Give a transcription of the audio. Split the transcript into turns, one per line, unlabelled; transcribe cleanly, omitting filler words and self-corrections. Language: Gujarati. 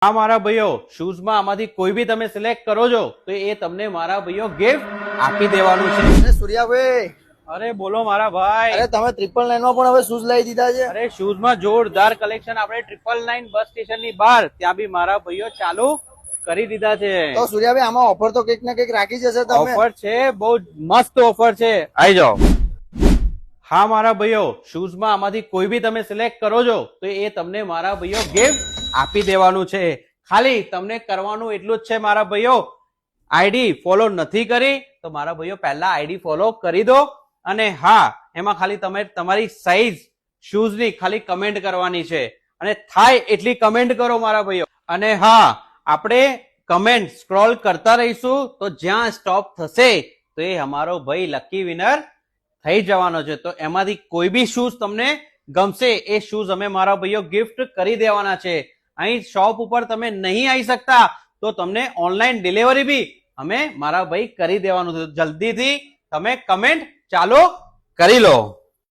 હા મારા ભાઈઓ, શૂઝમાં આમાંથી કોઈ બી તમે સિલેક્ટ કરો છો તો એ તમને મારા ભાઈઓ ગિફ્ટ આપી દેવાનું છે.
અરે સૂર્યાભાઈ,
અરે બોલો મારા ભાઈ.
અરે તમે 999 માં પણ હવે શૂઝ લાવી દીધા છે.
અરે શૂઝમાં જોરદાર કલેક્શન આપણે 999 બસ સ્ટેશન ની બહાર ત્યાં બી મારા ભાઈઓ ચાલુ કરી દીધા છે.
તો સૂર્યાભાઈ આમાં ઓફર તો કંઈક ને કંઈક રાખી જશે તમે.
ઓફર છે, બહુ મસ્ત ઓફર છે, આવી જાઓ. હા મારા ભાઈઓ, શૂઝમાં આમાંથી કોઈ બી તમે સિલેક્ટ કરો છો તો એ તમને મારા ભાઈઓ ગિફ્ટ આપી દેવાનું છે. ખાલી તમને કરવાનું એટલું જ છે મારા ભાઈઓ, આઈડી ફોલો નથી કરી તો મારા ભાઈઓ પહેલા આઈડી ફોલો કરી દો. અને હા, એમાં ખાલી તમે તમારી સાઈઝ શૂઝની ખાલી કમેન્ટ કરવાની છે અને થાય એટલી કમેન્ટ કરો મારા ભાઈઓ. અને હા, આપણે કમેન્ટ સ્ક્રોલ કરતા રહીશું તો જ્યાં સ્ટોપ થશે તો એ અમારો ભાઈ લકી વિનર થઈ જવાનો છે. તો એમાંથી કોઈ બી શૂઝ તમને ગમશે એ શૂઝ અમે મારા ભાઈઓ ગિફ્ટ કરી દેવાના છે. અહીં શોપ ઉપર તમે નહીં આવી શકતા તો તમને ઓનલાઈન ડિલિવરી બી અમે મારા ભાઈ કરી દેવાનું છે. જલ્દીથી તમે કમેન્ટ ચાલુ કરી લો.